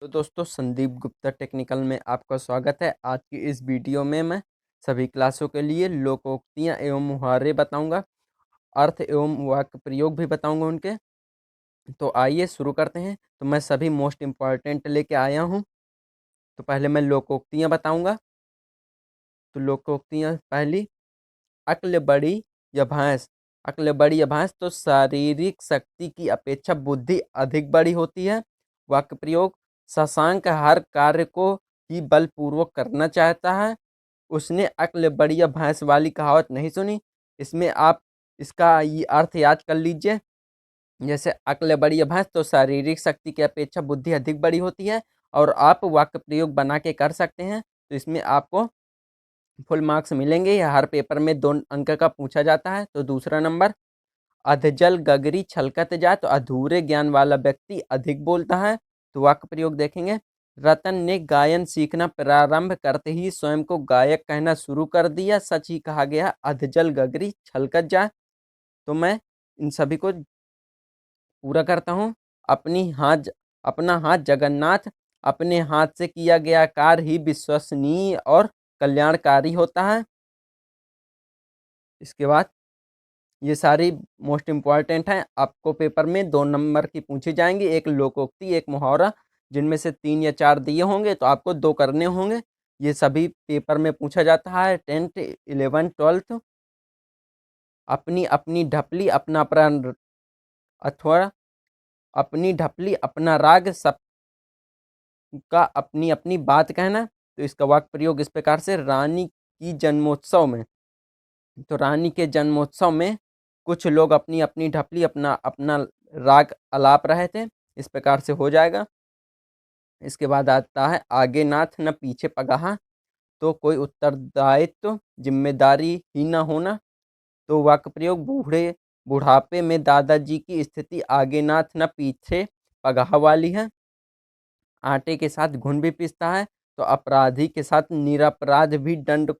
तो दोस्तों संदीप गुप्ता टेक्निकल में आपका स्वागत है। आज की इस वीडियो में मैं सभी क्लासों के लिए लोकोक्तियाँ एवं मुहावरे बताऊंगा, अर्थ एवं वाक्य प्रयोग भी बताऊंगा उनके। तो आइए शुरू करते हैं। तो मैं सभी मोस्ट इम्पॉर्टेंट लेके आया हूँ। तो पहले मैं लोकोक्तियाँ बताऊंगा। तो लोकोक्तियाँ पहली, अक्ल बड़ी या भैंस। अक्ल बड़ी या भैंस तो शारीरिक शक्ति की अपेक्षा बुद्धि अधिक बड़ी होती है। वाक्य प्रयोग, शशांक हर कार्य को ही बलपूर्वक करना चाहता है, उसने अक्ल बड़ी या भैंस वाली कहावत नहीं सुनी। इसमें आप इसका ये अर्थ याद कर लीजिए। जैसे अक्ल बड़ी या भैंस तो शारीरिक शक्ति की अपेक्षा बुद्धि अधिक बड़ी होती है, और आप वाक्य प्रयोग बना के कर सकते हैं। तो इसमें आपको फुल मार्क्स मिलेंगे। यह हर पेपर में 2 अंक का पूछा जाता है। तो दूसरा नंबर, अधजल गगरी छलकत जाए तो अधूरे ज्ञान वाला व्यक्ति अधिक बोलता है। तो वाक्य प्रयोग देखेंगे, रतन ने गायन सीखना प्रारंभ करते ही स्वयं को गायक कहना शुरू कर दिया, सच ही कहा गया अधजल गगरी छलकत जाए। तो मैं इन सभी को पूरा करता हूँ। अपना हाथ जगन्नाथ, अपने हाथ से किया गया कार्य ही विश्वसनीय और कल्याणकारी होता है। इसके बाद ये सारी मोस्ट इम्पॉर्टेंट हैं, आपको पेपर में 2 नंबर की पूछी जाएंगी, एक लोकोक्ति एक मुहावरा, जिनमें से 3 या 4 दिए होंगे तो आपको 2 करने होंगे। ये सभी पेपर में पूछा जाता है, 10th 11th 12th। अपनी अपनी ढपली अपना प्राण, अथवा अपनी ढपली अपना राग, सबका अपनी अपनी बात कहना। तो इसका वाक्य प्रयोग इस प्रकार से, रानी की जन्मोत्सव में, तो रानी के जन्मोत्सव में कुछ लोग अपनी अपनी ढपली अपना अपना राग अलाप रहे थे। इस प्रकार से हो जाएगा। इसके बाद आता है, आगे नाथ न पीछे पगाहा, तो कोई उत्तरदायित्व जिम्मेदारी ही न होना। तो वाक्य प्रयोग, बुढ़ापे में दादाजी की स्थिति आगे नाथ न पीछे पगाहा वाली है। आटे के साथ घुन भी पिसता है तो अपराधी के साथ निरपराध भी दंड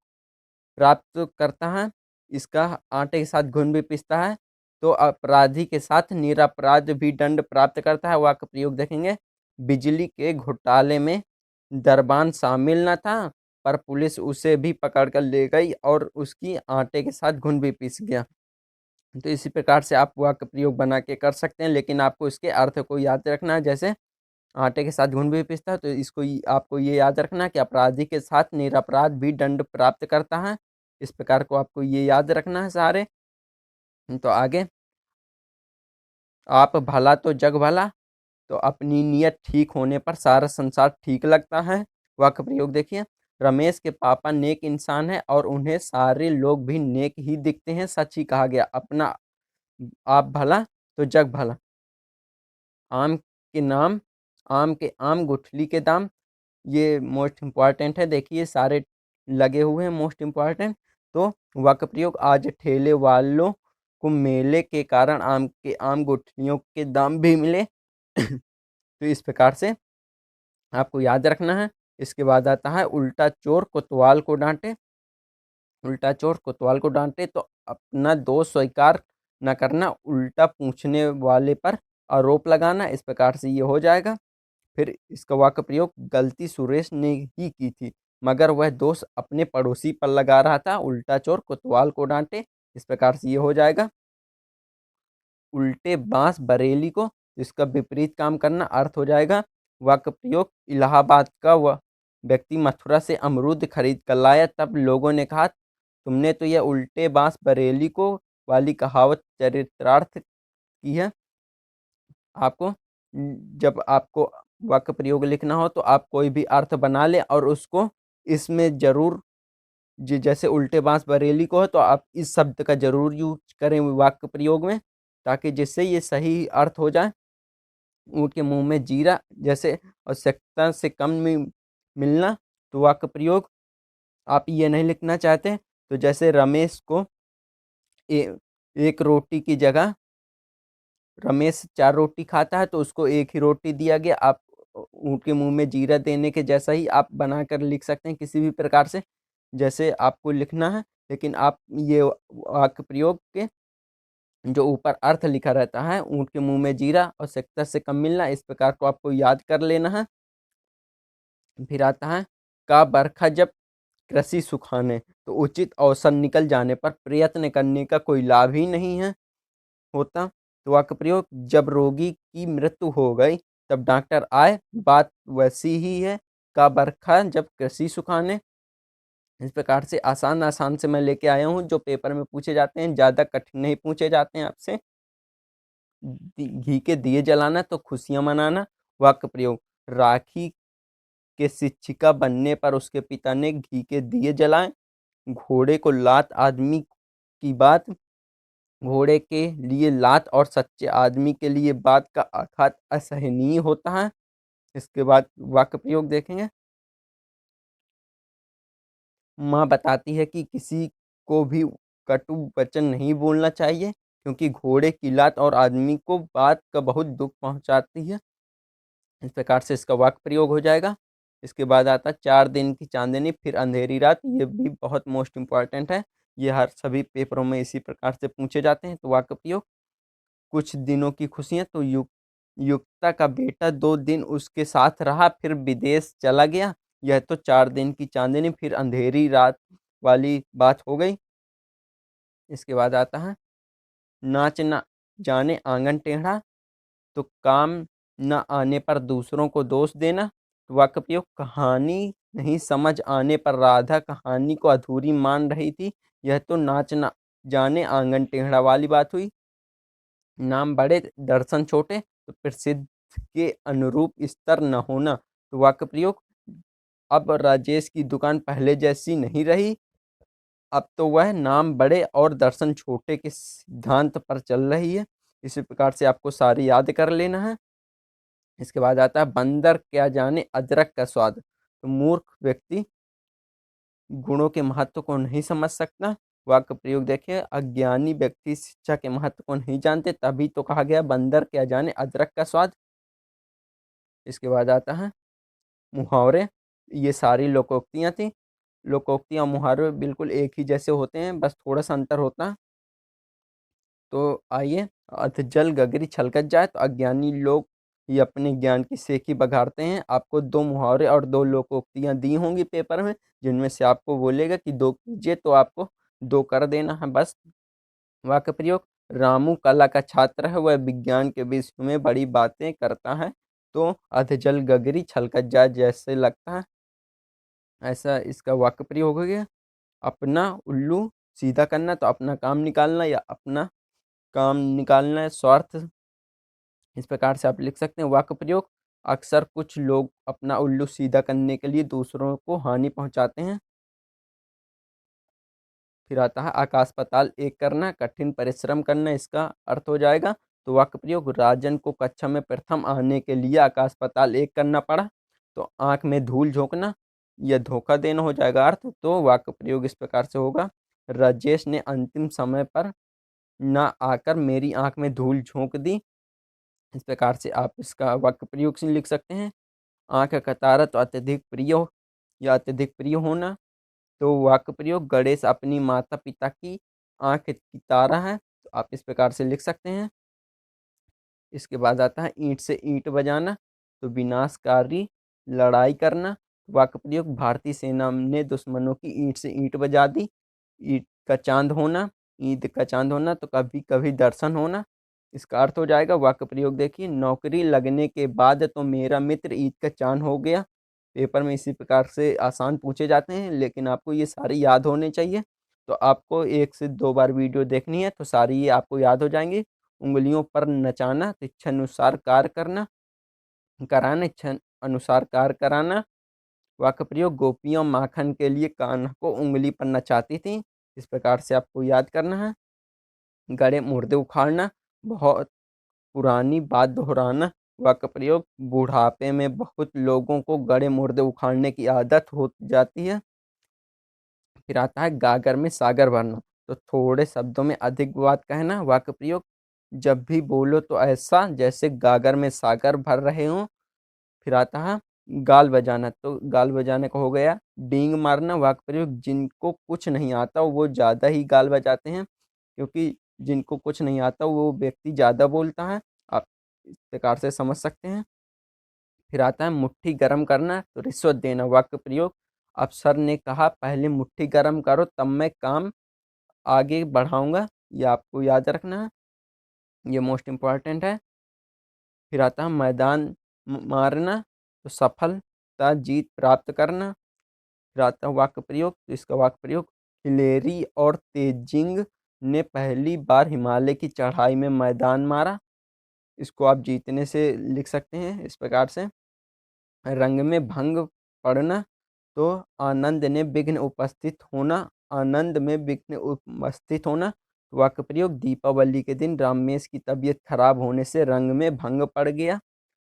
प्राप्त करता है। इसका, आटे के साथ घुन भी पिसता है तो अपराधी के साथ निरपराध भी दंड प्राप्त करता है। वाक्य प्रयोग देखेंगे, बिजली के घोटाले में दरबान शामिल न था, पर पुलिस उसे भी पकड़ कर ले गई और उसकी आटे के साथ घुन भी पिस गया। तो इसी प्रकार से आप वाक्य प्रयोग बना के कर सकते हैं, लेकिन आपको इसके अर्थ को याद रखना है। जैसे आटे के साथ घुन भी पिसता है, तो इसको आपको ये याद रखना है कि अपराधी के साथ निरपराध भी दंड प्राप्त करता है। इस प्रकार को आपको ये याद रखना है सारे। तो आगे, आप भला तो जग भला, तो अपनी नीयत ठीक होने पर सारा संसार ठीक लगता है। वाक्य प्रयोग देखिए, रमेश के पापा नेक इंसान है और उन्हें सारे लोग भी नेक ही दिखते हैं, सच ही कहा गया अपना आप भला तो जग भला। आम के नाम, आम के आम गुठली के दाम, ये मोस्ट इम्पॉर्टेंट है। देखिए सारे लगे हुए हैं मोस्ट इम्पॉर्टेंट। तो वाक्य प्रयोग, आज ठेले वालों को मेले के कारण आम के आम गुठलियों के दाम भी मिले। तो इस प्रकार से आपको याद रखना है। इसके बाद आता है, उल्टा चोर कोतवाल को डांटे। उल्टा चोर कोतवाल को डांटे तो अपना दोष स्वीकार न करना, उल्टा पूछने वाले पर आरोप लगाना। इस प्रकार से ये हो जाएगा। फिर इसका वाक्य प्रयोग, गलती सुरेश ने ही की थी मगर वह दोष अपने पड़ोसी पर लगा रहा था, उल्टा चोर कोतवाल को डांटे। इस प्रकार से ये हो जाएगा। उल्टे बांस बरेली को, इसका विपरीत काम करना, अर्थ हो जाएगा। वाक्य प्रयोग, इलाहाबाद का वह व्यक्ति मथुरा से अमरूद खरीद कर लाया, तब लोगों ने कहा तुमने तो यह उल्टे बांस बरेली को वाली कहावत चरितार्थ की है। आपको जब आपको वाक्य प्रयोग लिखना हो तो आप कोई भी अर्थ बना लें और उसको इसमें जरूर, जैसे उल्टे बांस बरेली को है तो आप इस शब्द का जरूर यूज करें वाक्य प्रयोग में, ताकि जिससे ये सही अर्थ हो जाए। ऊँट के मुंह में जीरा, जैसे आवश्यकता से कम में मिलना। तो वाक्य प्रयोग आप ये नहीं लिखना चाहते, तो जैसे रमेश को एक रोटी की जगह, रमेश 4 रोटी खाता है तो उसको एक ही रोटी दिया गया। आप ऊँट के मुंह में जीरा देने के जैसा ही आप बनाकर लिख सकते हैं किसी भी प्रकार से, जैसे आपको लिखना है। लेकिन आप ये वाक्य प्रयोग के जो ऊपर अर्थ लिखा रहता है, ऊँट के मुंह में जीरा, आवश्यकता से कम मिलना, इस प्रकार को आपको याद कर लेना है। फिर आता है, का बरखा जब कृषि सुखाने, तो उचित अवसर निकल जाने पर प्रयत्न करने का कोई लाभ ही नहीं है होता। तो वाक्य प्रयोग, जब रोगी की मृत्यु हो गई तब डॉक्टर आए, बात वैसी ही है। का बरखा जब कृषि सुखाने। इस प्रकार से आसान आसान से मैं लेके आया हूँ, जो पेपर में पूछे जाते हैं, ज़्यादा कठिन नहीं पूछे जाते हैं आपसे। घी के दिए जलाना, तो खुशियां मनाना। वाक्य प्रयोग, राखी के शिक्षिका बनने पर उसके पिता ने घी के दिए जलाए। घोड़े को लात आदमी की बात, घोड़े के लिए लात और सच्चे आदमी के लिए बात का आघात असहनीय होता है। इसके बाद वाक्य प्रयोग देखेंगे। माँ बताती है कि किसी को भी कटु वचन नहीं बोलना चाहिए, क्योंकि घोड़े की लात और आदमी को बात का बहुत दुख पहुंचाती है। इस प्रकार से इसका वाक्य प्रयोग हो जाएगा। इसके बाद आता है, 4 दिन की चांदनी फिर अंधेरी रात। ये भी बहुत मोस्ट इंपॉर्टेंट है, ये हर सभी पेपरों में इसी प्रकार से पूछे जाते हैं। तो वाक्य प्रयोग, कुछ दिनों की खुशियां, तो युक्ता का बेटा 2 दिन उसके साथ रहा फिर विदेश चला गया। यह तो 4 दिन की चांदनी फिर अंधेरी रात वाली बात हो गई। इसके बाद आता है, नाच न जाने आंगन टेढ़ा, तो काम न आने पर दूसरों को दोष देना। तो वाक्य प्रयोग, कहानी नहीं समझ आने पर राधा कहानी को अधूरी मान रही थी। यह तो नाच न जाने आंगन टेढ़ा वाली बात हुई। नाम बड़े दर्शन छोटे, तो प्रसिद्ध के अनुरूप स्तर न होना। तो वाक्य प्रयोग, अब राजेश की दुकान पहले जैसी नहीं रही, अब तो वह नाम बड़े और दर्शन छोटे के सिद्धांत पर चल रही है। इसी प्रकार से आपको सारी याद कर लेना है। इसके बाद आता है, बंदर क्या जाने अदरक का स्वाद, तो मूर्ख व्यक्ति गुणों के महत्व को नहीं समझ सकता। वाक्य प्रयोग देखिए, अज्ञानी व्यक्ति शिक्षा के महत्व को नहीं जानते, तभी तो कहा गया बंदर क्या जाने अदरक का स्वाद। इसके बाद आता है, मुहावरे। ये सारी लोकोक्तियाँ थी। लोकोक्तियाँ और मुहावरे बिल्कुल एक ही जैसे होते हैं, बस थोड़ा सा अंतर होता है। तो आइए, अधजल गगरी छलकत जाए, तो अज्ञानी लोग ये अपने ज्ञान की सेखी बघाड़ते हैं। आपको 2 मुहावरे और 2 लोकोक्तियाँ दी होंगी पेपर में, जिनमें से आपको बोलेगा कि 2 कीजिए, तो आपको 2 कर देना है बस। वाक्य प्रयोग, रामू कला का छात्र है, वह विज्ञान के विषय में बड़ी बातें करता है, तो अधजल गगरी छलकत जाए जैसे लगता है, ऐसा इसका वाक्य प्रयोग हो गया। अपना उल्लू सीधा करना, तो अपना काम निकालना या अपना काम निकालना है, स्वार्थ। इस प्रकार से आप लिख सकते हैं वाक्य प्रयोग। अक्सर कुछ लोग अपना उल्लू सीधा करने के लिए दूसरों को हानि पहुंचाते हैं। फिर आता है, आकाश पाताल एक करना, कठिन परिश्रम करना, इसका अर्थ हो जाएगा। तो वाक्य प्रयोग, राजन को कक्षा में प्रथम आने के लिए आकाश पाताल एक करना पड़ा, तो आंख में धूल झोंकना, यह धोखा देना हो जाएगा अर्थ। तो वाक्य प्रयोग इस प्रकार से होगा, राजेश ने अंतिम समय पर न आकर मेरी आंख में धूल झोंक दी। इस प्रकार से आप इसका वाक्य प्रयोग से लिख सकते हैं। आंख का तारा, तो अत्यधिक प्रिय या अत्यधिक प्रिय होना। तो वाक्य प्रयोग, गणेश अपनी माता पिता की आंख की तारा है, तो आप इस प्रकार से लिख सकते हैं। इसके बाद आता है, ईंट से ईंट बजाना, तो विनाशकारी लड़ाई करना। वाक्य प्रयोग, भारतीय सेना ने दुश्मनों की ईंट से ईंट बजा दी। ईंट का चांद होना, ईद का चांद होना, तो कभी कभी दर्शन होना, इसका अर्थ हो जाएगा। वाक्य प्रयोग देखिए, नौकरी लगने के बाद तो मेरा मित्र ईद का चांद हो गया। पेपर में इसी प्रकार से आसान पूछे जाते हैं, लेकिन आपको ये सारे याद होने चाहिए। तो आपको 1 से 2 बार वीडियो देखनी है, तो सारी ये आपको याद हो जाएंगी। उंगलियों पर नचाना, तो इच्छा अनुसार कार्य करना, कराना, इच्छा अनुसार कार्य कराना। वाक्य प्रयोग, गोपियाँ माखन के लिए कान्हा को उंगली पर नचाती थीं, इस प्रकार से आपको याद करना है। गड़े मुर्दे उखाड़ना, बहुत पुरानी बात दोहराना। वाक्य प्रयोग, बुढ़ापे में बहुत लोगों को गड़े मुर्दे उखाड़ने की आदत हो जाती है। फिर आता है, गागर में सागर भरना, तो थोड़े शब्दों में अधिक बात कहना। वाक्य प्रयोग, जब भी बोलो तो ऐसा जैसे गागर में सागर भर रहे हो। फिर आता है, गाल बजाना, तो गाल बजाने का हो गया डींग मारना। वाक्य प्रयोग, जिनको कुछ नहीं आता वो ज़्यादा ही गाल बजाते हैं, क्योंकि जिनको कुछ नहीं आता वो व्यक्ति ज़्यादा बोलता है। आप इस प्रकार से समझ सकते हैं। फिर आता है मुट्ठी गर्म करना, तो रिश्वत देना। वाक्य प्रयोग, अफसर ने कहा पहले मुट्ठी गर्म करो तब मैं काम आगे बढ़ाऊंगा। ये आपको याद रखना है, ये मोस्ट इम्पॉर्टेंट है। फिर आता है मैदान मारना, तो सफलता जीत प्राप्त करना। फिर आता है वाक्य प्रयोग, तो इसका वाक्य प्रयोग, हिलेरी और तेजिंग ने पहली बार हिमालय की चढ़ाई में मैदान मारा। इसको आप जीतने से लिख सकते हैं इस प्रकार से। रंग में भंग पड़ना, तो आनंद ने विघ्न उपस्थित होना, आनंद में विघ्न उपस्थित होना। वाक्य प्रयोग, दीपावली के दिन रामेश की तबीयत खराब होने से रंग में भंग पड़ गया।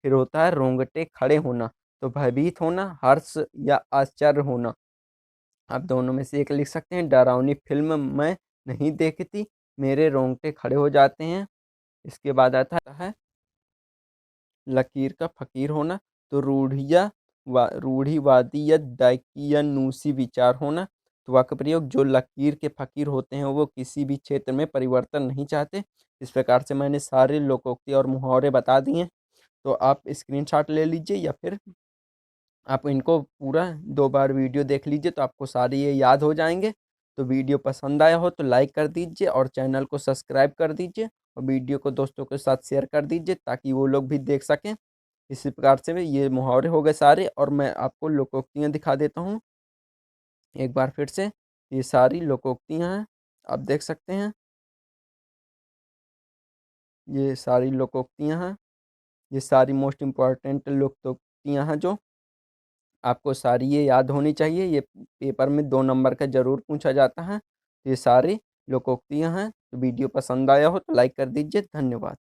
फिर होता है रोंगटे खड़े होना, तो भयभीत होना, हर्ष या आश्चर्य होना। आप दोनों में से एक लिख सकते हैं। डरावनी फिल्म मैं नहीं देखती, मेरे रोंगटे खड़े हो जाते हैं। इसके बाद आता है लकीर का फकीर होना, तो रूढ़िवादी या दाकियानूसी विचार होना। तो वाक्य प्रयोग, जो लकीर के फकीर होते हैं वो किसी भी क्षेत्र में परिवर्तन नहीं चाहते। इस प्रकार से मैंने सारे लोकोक्ति और मुहावरे बता दिए। तो आप स्क्रीनशॉट ले लीजिए या फिर आप इनको पूरा 2 बार वीडियो देख लीजिए, तो आपको सारे ये याद हो जाएंगे। तो वीडियो पसंद आया हो तो लाइक कर दीजिए और चैनल को सब्सक्राइब कर दीजिए और वीडियो को दोस्तों के साथ शेयर कर दीजिए ताकि वो लोग भी देख सकें। इसी प्रकार से ये मुहावरे हो गए सारे, और मैं आपको लोकोक्तियाँ दिखा देता हूँ एक बार फिर से। ये सारी लोकोक्तियाँ हैं, आप देख सकते हैं, ये सारी लोकोक्तियाँ हैं। ये सारी मोस्ट इम्पॉर्टेंट लोकोक्तियाँ हैं जो आपको सारी ये याद होनी चाहिए। ये पेपर में 2 नंबर का ज़रूर पूछा जाता है। ये सारी लोकोक्तियाँ हैं। तो वीडियो पसंद आया हो तो लाइक कर दीजिए। धन्यवाद।